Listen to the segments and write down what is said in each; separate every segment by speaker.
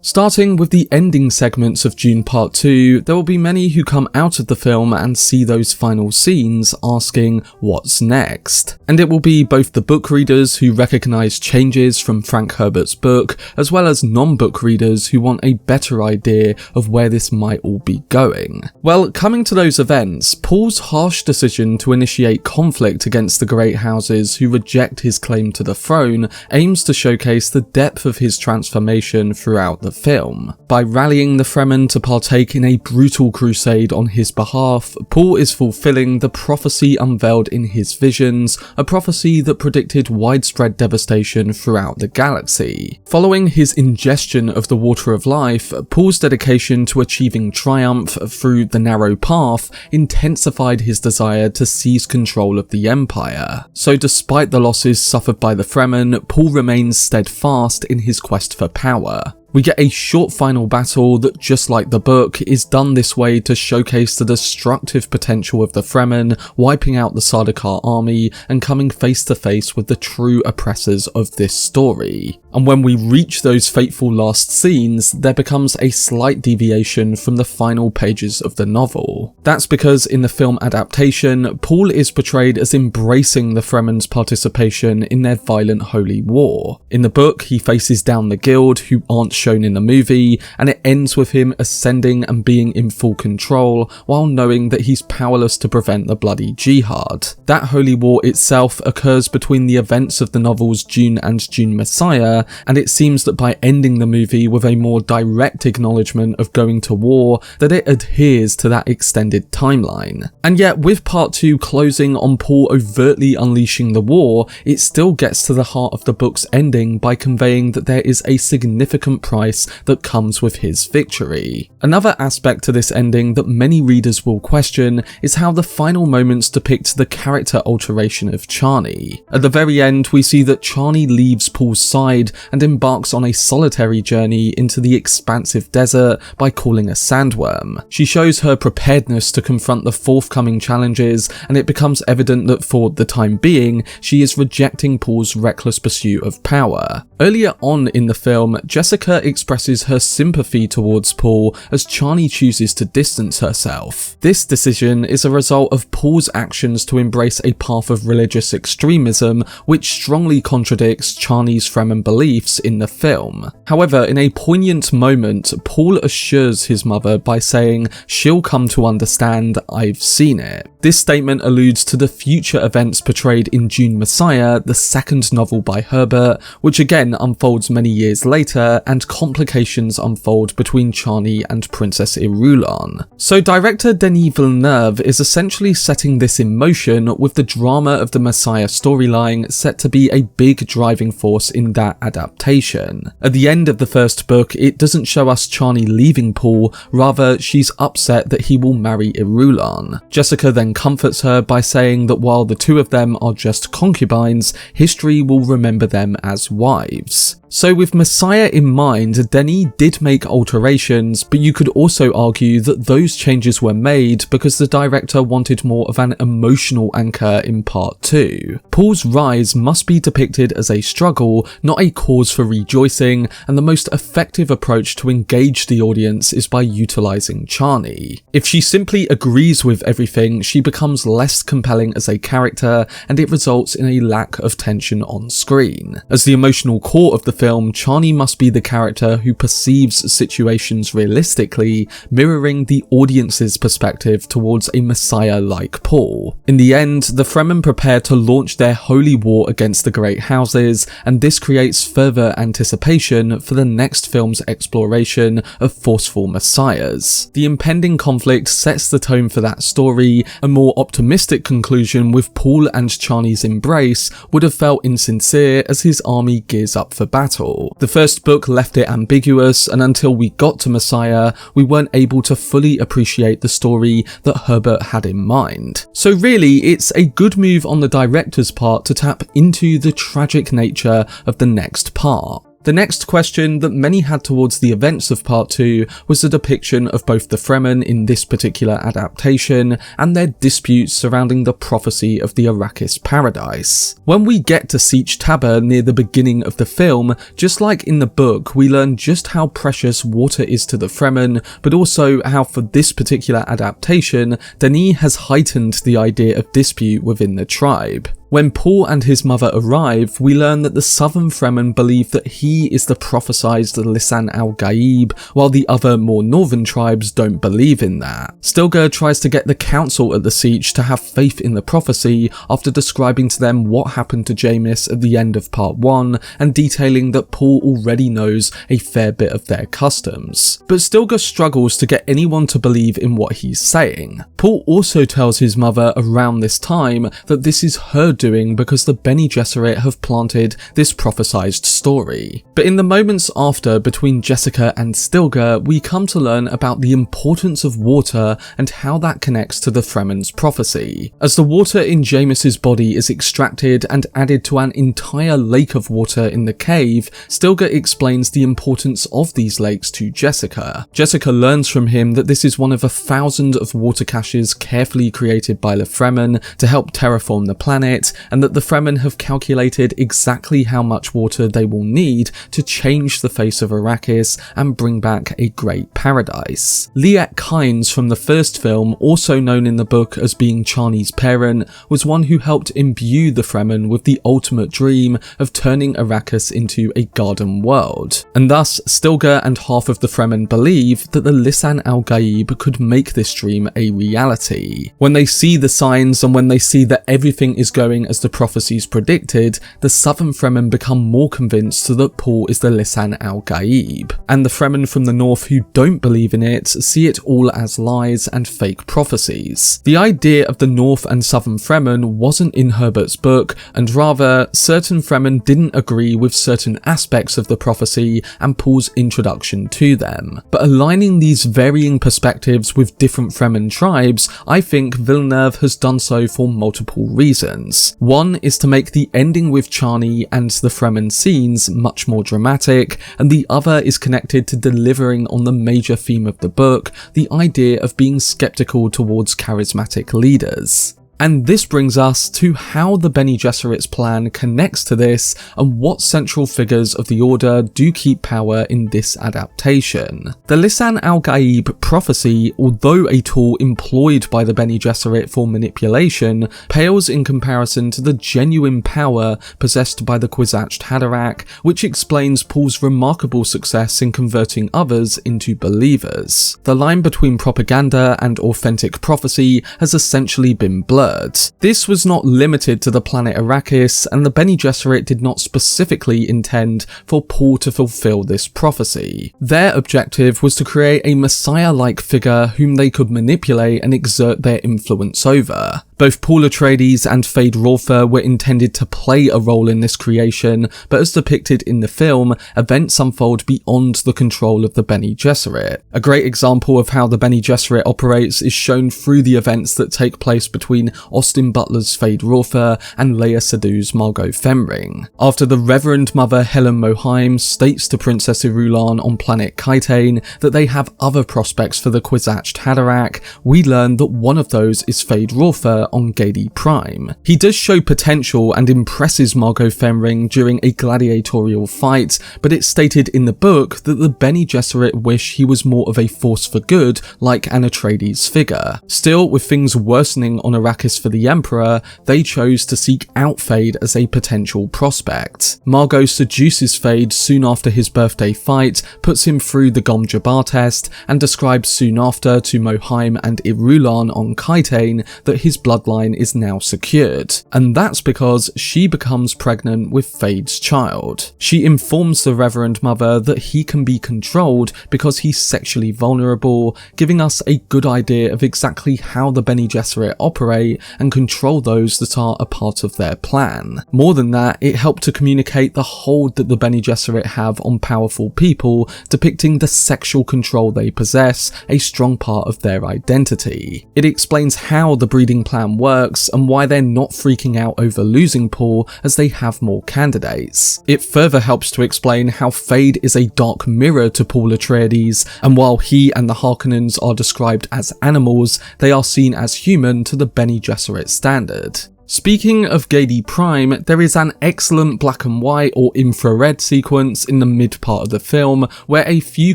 Speaker 1: Starting with the ending segments of Dune Part 2, there will be many who come out of the film and see those final scenes asking, what's next? And it will be both the book readers who recognise changes from Frank Herbert's book, as well as non-book readers who want a better idea of where this might all be going. Well, coming to those events, Paul's harsh decision to initiate conflict against the Great Houses who reject his claim to the throne aims to showcase the depth of his transformation throughout the film. By rallying the Fremen to partake in a brutal crusade on his behalf, Paul is fulfilling the prophecy unveiled in his visions, a prophecy that predicted widespread devastation throughout the galaxy. Following his ingestion of the Water of Life, Paul's dedication to achieving triumph through the narrow path intensified his desire to seize control of the Empire. So despite the losses suffered by the Fremen, Paul remains steadfast in his quest for power. We get a short final battle that, just like the book, is done this way to showcase the destructive potential of the Fremen, wiping out the Sardaukar army and coming face to face with the true oppressors of this story. And when we reach those fateful last scenes, there becomes a slight deviation from the final pages of the novel. That's because in the film adaptation, Paul is portrayed as embracing the Fremen's participation in their violent holy war. In the book, he faces down the guild, who aren't shown in the movie, and it ends with him ascending and being in full control while knowing that he's powerless to prevent the bloody jihad. That holy war itself occurs between the events of the novels Dune and Dune Messiah, and it seems that by ending the movie with a more direct acknowledgement of going to war, that it adheres to that extended timeline. And yet, with part 2 closing on Paul overtly unleashing the war, it still gets to the heart of the book's ending by conveying that there is a significant price that comes with his victory. Another aspect to this ending that many readers will question is how the final moments depict the character alteration of Chani. At the very end, we see that Chani leaves Paul's side and embarks on a solitary journey into the expansive desert by calling a sandworm. She shows her preparedness to confront the forthcoming challenges, and it becomes evident that for the time being, she is rejecting Paul's reckless pursuit of power. Earlier on in the film, Jessica expresses her sympathy towards Paul as Chani chooses to distance herself. This decision is a result of Paul's actions to embrace a path of religious extremism, which strongly contradicts Chani's Fremen beliefs in the film. However, in a poignant moment, Paul assures his mother by saying, "She'll come to understand, I've seen it." This statement alludes to the future events portrayed in Dune Messiah, the second novel by Herbert, which again unfolds many years later, and complications unfold between Chani and Princess Irulan. So director Denis Villeneuve is essentially setting this in motion, with the drama of the Messiah storyline set to be a big driving force in that adaptation. At the end of the first book, it doesn't show us Chani leaving Paul, rather she's upset that he will marry Irulan. Jessica then comforts her by saying that while the two of them are just concubines, history will remember them as wives. So with Messiah in mind, Denis did make alterations, but you could also argue that those changes were made because the director wanted more of an emotional anchor in part 2. Paul's rise must be depicted as a struggle, not a cause for rejoicing, and the most effective approach to engage the audience is by utilising Chani. If she simply agrees with everything, she becomes less compelling as a character, and it results in a lack of tension on screen. As the emotional core of the film, Chani must be the character who perceives situations realistically, mirroring the audience's perspective towards a messiah like Paul. In the end, the Fremen prepare to launch their holy war against the Great Houses, and this creates further anticipation for the next film's exploration of forceful messiahs. The impending conflict sets the tone for that story. A more optimistic conclusion with Paul and Chani's embrace would have felt insincere as his army gears up for battle. The first book left it ambiguous, and until we got to Messiah, we weren't able to fully appreciate the story that Herbert had in mind. So really, it's a good move on the director's part to tap into the tragic nature of the next part. The next question that many had towards the events of Part 2 was the depiction of both the Fremen in this particular adaptation and their disputes surrounding the prophecy of the Arrakis paradise. When we get to Sietch Tabr near the beginning of the film, just like in the book, we learn just how precious water is to the Fremen, but also how for this particular adaptation, Denis has heightened the idea of dispute within the tribe. When Paul and his mother arrive, we learn that the southern Fremen believe that he is the prophesied Lisan al-Gaib, while the other more northern tribes don't believe in that. Stilgar tries to get the council at the Sietch to have faith in the prophecy after describing to them what happened to Jamis at the end of Part 1 and detailing that Paul already knows a fair bit of their customs. But Stilgar struggles to get anyone to believe in what he's saying. Paul also tells his mother around this time that this is her doing because the Bene Gesserit have planted this prophesied story. But in the moments after between Jessica and Stilgar, we come to learn about the importance of water and how that connects to the Fremen's prophecy. As the water in Jamis's body is extracted and added to an entire lake of water in the cave, Stilgar explains the importance of these lakes to Jessica. Jessica learns from him that this is one of 1,000 of water caches carefully created by the Fremen to help terraform the planet, and that the Fremen have calculated exactly how much water they will need to change the face of Arrakis and bring back a great paradise. Liet Kynes from the first film, also known in the book as being Chani's parent, was one who helped imbue the Fremen with the ultimate dream of turning Arrakis into a garden world. And thus, Stilgar and half of the Fremen believe that the Lisan al-Gaib could make this dream a reality. When they see the signs and when they see that everything is going as the prophecies predicted, the southern Fremen become more convinced that Paul is the Lisan al-Gaib, and the Fremen from the north who don't believe in it see it all as lies and fake prophecies. The idea of the north and southern Fremen wasn't in Herbert's book, and rather, certain Fremen didn't agree with certain aspects of the prophecy and Paul's introduction to them. But aligning these varying perspectives with different Fremen tribes, I think Villeneuve has done so for multiple reasons. One is to make the ending with Chani and the Fremen scenes much more dramatic, and the other is connected to delivering on the major theme of the book, the idea of being skeptical towards charismatic leaders. And this brings us to how the Bene Gesserit's plan connects to this and what central figures of the Order do keep power in this adaptation. The Lisan al-Gaib prophecy, although a tool employed by the Bene Gesserit for manipulation, pales in comparison to the genuine power possessed by the Kwisatz Haderach, which explains Paul's remarkable success in converting others into believers. The line between propaganda and authentic prophecy has essentially been blurred. This was not limited to the planet Arrakis, and the Bene Gesserit did not specifically intend for Paul to fulfill this prophecy. Their objective was to create a Messiah-like figure whom they could manipulate and exert their influence over. Both Paul Atreides and Feyd Rautha were intended to play a role in this creation, but as depicted in the film, events unfold beyond the control of the Bene Gesserit. A great example of how the Bene Gesserit operates is shown through the events that take place between Austin Butler's Feyd Rautha and Leia Sedu's Margot Fenring. After the Reverend Mother Helen Mohiam states to Princess Irulan on planet Kaitane that they have other prospects for the Kwisatz Haderach, we learn that one of those is Feyd Rautha on Geidi Prime. He does show potential and impresses Margot Fenring during a gladiatorial fight, but it's stated in the book that the Bene Gesserit wish he was more of a force for good, like an Atreides figure. Still, with things worsening on Arrakis for the Emperor, they chose to seek out Feyd as a potential prospect. Margot seduces Feyd soon after his birthday fight, puts him through the Gom Jabbar test, and describes soon after to Mohiam and Irulan on Kaitane that his bloodline is now secured, and that's because she becomes pregnant with Feyd's child. She informs the Reverend Mother that he can be controlled because he's sexually vulnerable, giving us a good idea of exactly how the Bene Gesserit operate and control those that are a part of their plan. More than that, it helped to communicate the hold that the Bene Gesserit have on powerful people, depicting the sexual control they possess, a strong part of their identity. It explains how the breeding plan plan works and why they're not freaking out over losing Paul as they have more candidates. It further helps to explain how Feyd is a dark mirror to Paul Atreides, and while he and the Harkonnens are described as animals, they are seen as human to the Bene Gesserit standard. Speaking of Geidi Prime, there is an excellent black and white or infrared sequence in the mid part of the film where a few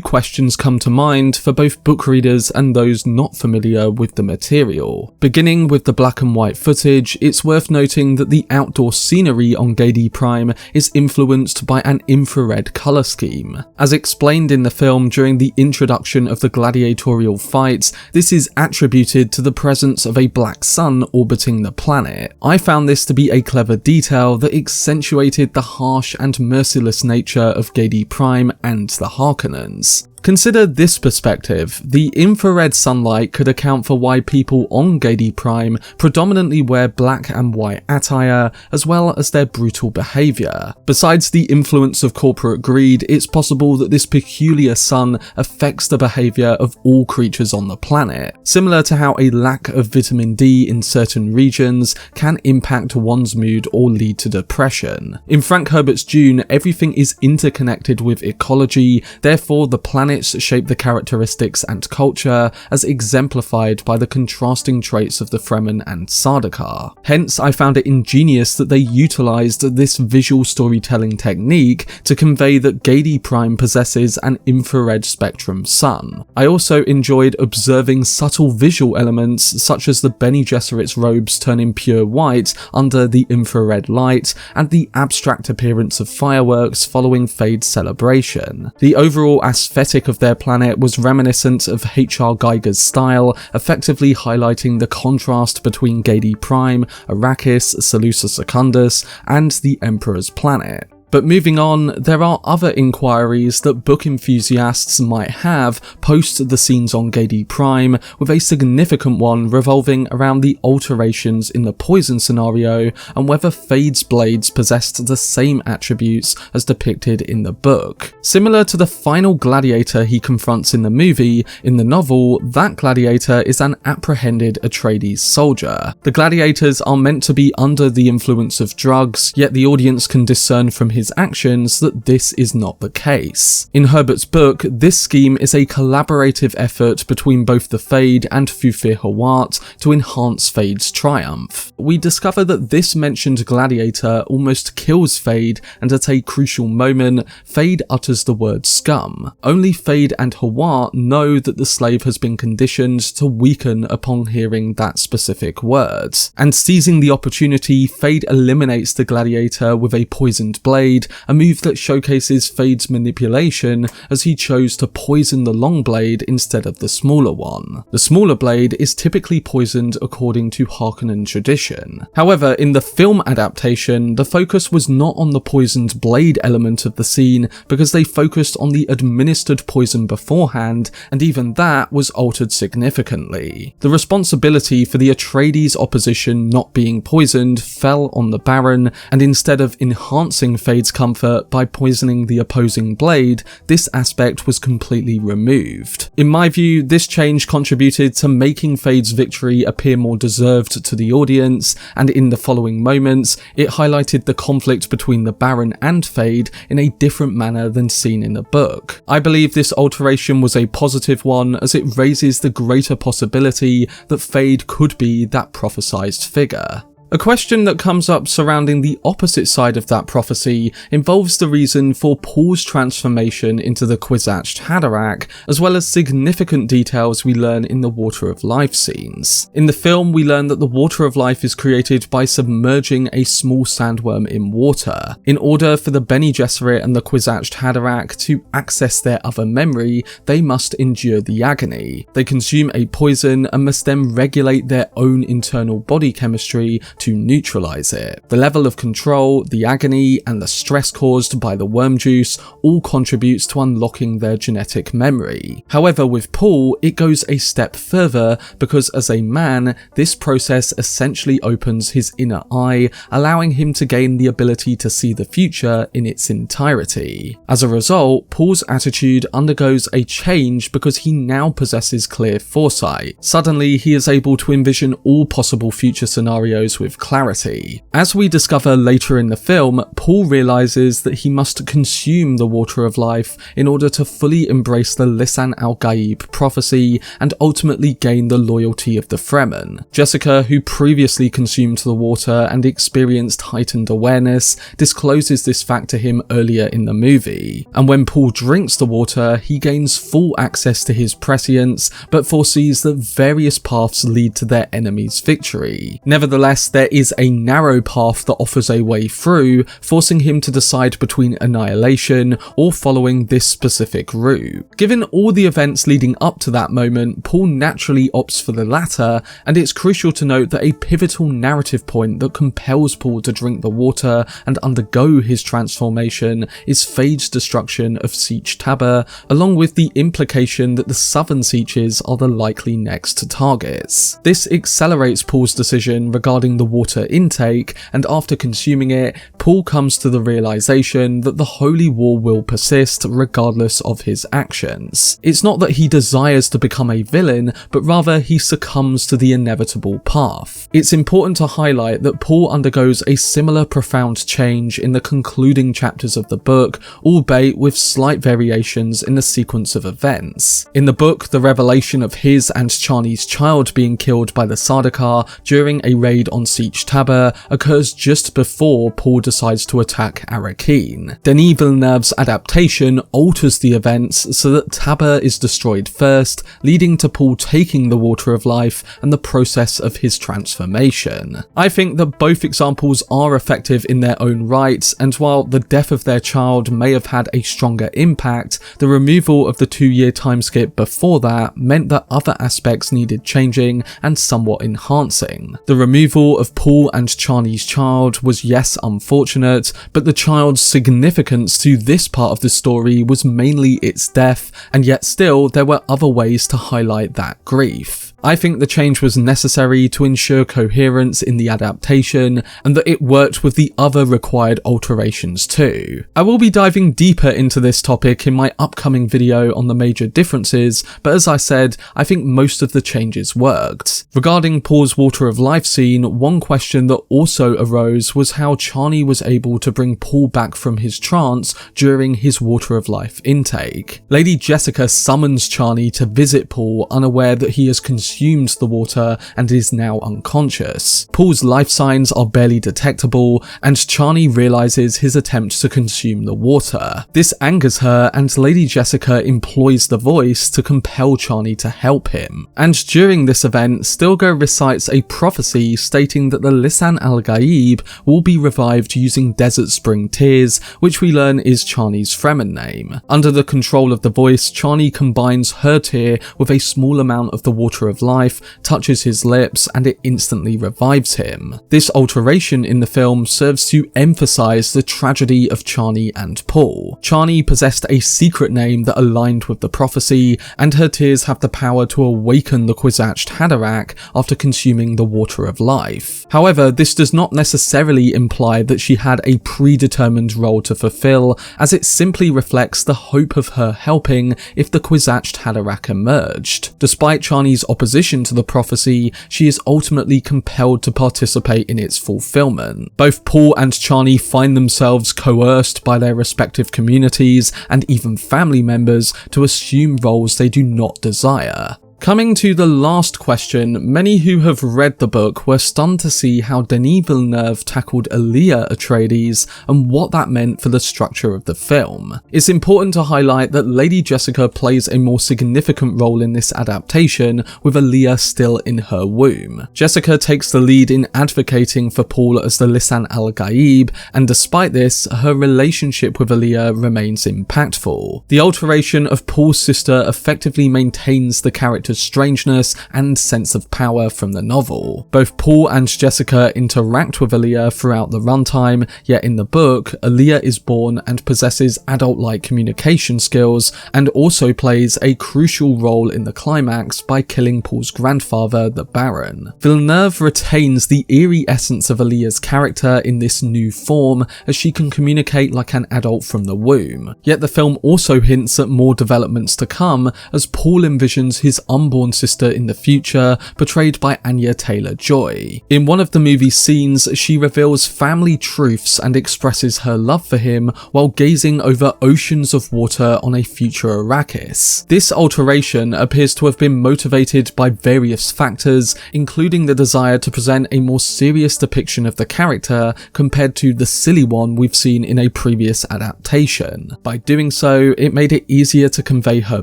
Speaker 1: questions come to mind for both book readers and those not familiar with the material. Beginning with the black and white footage, it's worth noting that the outdoor scenery on Geidi Prime is influenced by an infrared colour scheme. As explained in the film during the introduction of the gladiatorial fights, this is attributed to the presence of a black sun orbiting the planet. I found this to be a clever detail that accentuated the harsh and merciless nature of Geidi Prime and the Harkonnens. Consider this perspective. The infrared sunlight could account for why people on Geidi Prime predominantly wear black and white attire, as well as their brutal behaviour. Besides the influence of corporate greed, it's possible that this peculiar sun affects the behaviour of all creatures on the planet, similar to how a lack of vitamin D in certain regions can impact one's mood or lead to depression. In Frank Herbert's Dune, everything is interconnected with ecology, therefore the planet shape the characteristics and culture as exemplified by the contrasting traits of the Fremen and Sardaukar. Hence, I found it ingenious that they utilised this visual storytelling technique to convey that Geidi Prime possesses an infrared spectrum sun. I also enjoyed observing subtle visual elements such as the Bene Gesserit's robes turning pure white under the infrared light and the abstract appearance of fireworks following Feyd's celebration. The overall aesthetic of their planet was reminiscent of H.R. Giger's style, effectively highlighting the contrast between Geidi Prime, Arrakis, Seleucus Secundus, and the Emperor's planet. But moving on, there are other inquiries that book enthusiasts might have post the scenes on Geidi Prime, with a significant one revolving around the alterations in the poison scenario and whether Feyd's blades possessed the same attributes as depicted in the book. Similar to the final gladiator he confronts in the movie, in the novel, that gladiator is an apprehended Atreides soldier. The gladiators are meant to be under the influence of drugs, yet the audience can discern from his actions that this is not the case. In Herbert's book, this scheme is a collaborative effort between both the Feyd and Thufir Hawat to enhance Feyd's triumph. We discover that this mentioned gladiator almost kills Feyd, and at a crucial moment, Feyd utters the word scum. Only Feyd and Hawat know that the slave has been conditioned to weaken upon hearing that specific word. And seizing the opportunity, Feyd eliminates the gladiator with a poisoned blade, a move that showcases Feyd's manipulation as he chose to poison the long blade instead of the smaller one. The smaller blade is typically poisoned according to Harkonnen tradition. However, in the film adaptation, the focus was not on the poisoned blade element of the scene because they focused on the administered poison beforehand, and even that was altered significantly. The responsibility for the Atreides opposition not being poisoned fell on the Baron, and instead of enhancing Feyd's comfort by poisoning the opposing blade, this aspect was completely removed. In my view, this change contributed to making Feyd's victory appear more deserved to the audience, and in the following moments, it highlighted the conflict between the Baron and Feyd in a different manner than seen in the book. I believe this alteration was a positive one, as it raises the greater possibility that Feyd could be that prophesized figure. A question that comes up surrounding the opposite side of that prophecy involves the reason for Paul's transformation into the Kwisatz Haderach, as well as significant details we learn in the Water of Life scenes. In the film, we learn that the Water of Life is created by submerging a small sandworm in water. In order for the Bene Gesserit and the Kwisatz Haderach to access their other memory, they must endure the agony. They consume a poison and must then regulate their own internal body chemistry to neutralize it. The level of control, the agony, and the stress caused by the worm juice all contributes to unlocking their genetic memory. However, with Paul, it goes a step further because as a man, this process essentially opens his inner eye, allowing him to gain the ability to see the future in its entirety. As a result, Paul's attitude undergoes a change because he now possesses clear foresight. Suddenly, he is able to envision all possible future scenarios with clarity. As we discover later in the film, Paul realizes that he must consume the water of life in order to fully embrace the Lisan al-Gaib prophecy and ultimately gain the loyalty of the Fremen. Jessica, who previously consumed the water and experienced heightened awareness, discloses this fact to him earlier in the movie. And when Paul drinks the water, he gains full access to his prescience, but foresees that various paths lead to their enemy's victory. Nevertheless, there is a narrow path that offers a way through, forcing him to decide between annihilation or following this specific route. Given all the events leading up to that moment, Paul naturally opts for the latter, and it's crucial to note that a pivotal narrative point that compels Paul to drink the water and undergo his transformation is Feyd's destruction of Sietch Tabr, along with the implication that the southern Sietches are the likely next targets. This accelerates Paul's decision regarding the water intake, and after consuming it, Paul comes to the realization that the holy war will persist regardless of his actions. It's not that he desires to become a villain, but rather he succumbs to the inevitable path. It's important to highlight that Paul undergoes a similar profound change in the concluding chapters of the book, albeit with slight variations in the sequence of events. In the book, the revelation of his and Chani's child being killed by the Sardaukar during a raid on Sietch Tabr occurs just before Paul decides to attack Arrakis. Denis Villeneuve's adaptation alters the events so that Tabr is destroyed first, leading to Paul taking the water of life and the process of his transformation. I think that both examples are effective in their own rights, and while the death of their child may have had a stronger impact, the removal of the 2-year time skip before that meant that other aspects needed changing and somewhat enhancing. The removal of Paul and Chani's child was yes unfortunate, but the child's significance to this part of the story was mainly its death, and yet still there were other ways to highlight that grief. I think the change was necessary to ensure coherence in the adaptation and that it worked with the other required alterations too. I will be diving deeper into this topic in my upcoming video on the major differences, but as I said, I think most of the changes worked. Regarding Paul's Water of Life scene, one question that also arose was how Chani was able to bring Paul back from his trance during his Water of Life intake. Lady Jessica summons Chani to visit Paul, unaware that he has consumed the water and is now unconscious. Paul's life signs are barely detectable, and Chani realizes his attempt to consume the water. This angers her, and Lady Jessica employs the voice to compel Chani to help him. And during this event, Stilgar recites a prophecy stating that the Lisan al-Gaib will be revived using Desert Spring Tears, which we learn is Chani's Fremen name. Under the control of the voice, Chani combines her tear with a small amount of the water of life, touches his lips, and it instantly revives him. This alteration in the film serves to emphasize the tragedy of Chani and Paul. Chani possessed a secret name that aligned with the prophecy, and her tears have the power to awaken the Kwisatz Haderach after consuming the water of life. However, this does not necessarily imply that she had a predetermined role to fulfill, as it simply reflects the hope of her helping if the Kwisatz Haderach emerged. Despite Chani's opposition to the prophecy, she is ultimately compelled to participate in its fulfillment. Both Paul and Chani find themselves coerced by their respective communities and even family members to assume roles they do not desire. Coming to the last question, many who have read the book were stunned to see how Denis Villeneuve tackled Alia Atreides and what that meant for the structure of the film. It's important to highlight that Lady Jessica plays a more significant role in this adaptation, with Alia still in her womb. Jessica takes the lead in advocating for Paul as the Lisan al-Gaib, and despite this, her relationship with Alia remains impactful. The alteration of Paul's sister effectively maintains the character character's strangeness and sense of power from the novel. Both Paul and Jessica interact with Alia throughout the runtime, yet in the book, Alia is born and possesses adult-like communication skills, and also plays a crucial role in the climax by killing Paul's grandfather, the Baron. Villeneuve retains the eerie essence of Alia's character in this new form, as she can communicate like an adult from the womb. Yet the film also hints at more developments to come, as Paul envisions his unborn sister in the future, portrayed by Anya Taylor-Joy. In one of the movie's scenes, she reveals family truths and expresses her love for him while gazing over oceans of water on a future Arrakis. This alteration appears to have been motivated by various factors, including the desire to present a more serious depiction of the character compared to the silly one we've seen in a previous adaptation. By doing so, it made it easier to convey her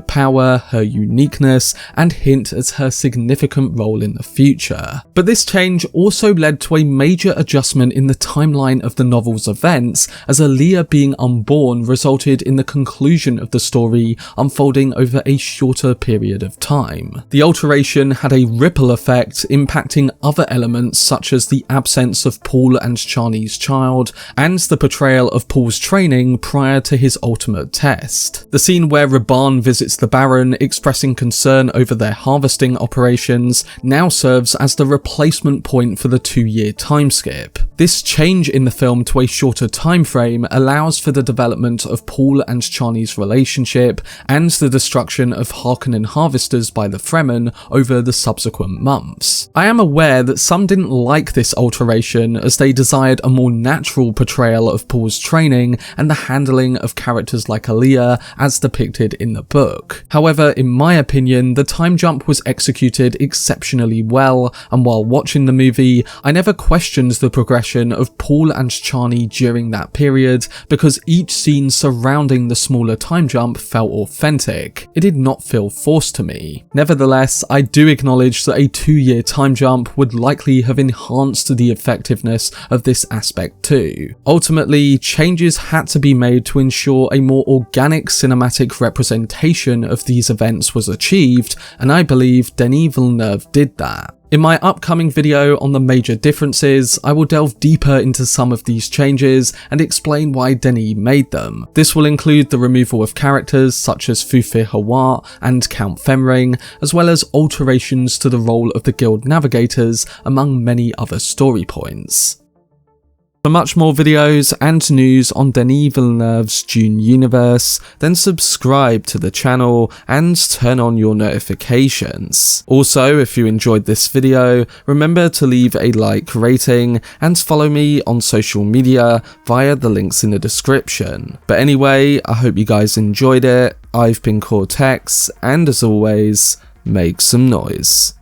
Speaker 1: power, her uniqueness, and hint at her significant role in the future. But this change also led to a major adjustment in the timeline of the novel's events, as Alia being unborn resulted in the conclusion of the story unfolding over a shorter period of time. The alteration had a ripple effect, impacting other elements such as the absence of Paul and Chani's child, and the portrayal of Paul's training prior to his ultimate test. The scene where Raban visits the Baron, expressing concern over their harvesting operations, now serves as the replacement point for the 2-year time skip. This change in the film to a shorter time frame allows for the development of Paul and Chani's relationship and the destruction of Harkonnen harvesters by the Fremen over the subsequent months. I am aware that some didn't like this alteration, as they desired a more natural portrayal of Paul's training and the handling of characters like Alia as depicted in the book. However, in my opinion, the time jump was executed exceptionally well, and while watching the movie, I never questioned the progression of Paul and Chani during that period, because each scene surrounding the smaller time jump felt authentic. It did not feel forced to me. Nevertheless, I do acknowledge that a 2-year time jump would likely have enhanced the effectiveness of this aspect too. Ultimately, changes had to be made to ensure a more organic cinematic representation of these events was achieved, and I believe Denis Villeneuve did that. In my upcoming video on the major differences, I will delve deeper into some of these changes and explain why Denis made them. This will include the removal of characters such as Thufir Hawat and Count Femring, as well as alterations to the role of the Guild Navigators, among many other story points. For much more videos and news on Denis Villeneuve's Dune universe, then subscribe to the channel and turn on your notifications. Also, if you enjoyed this video, remember to leave a like rating and follow me on social media via the links in the description. But anyway, I hope you guys enjoyed it. I've been Cortex, and as always, make some noise.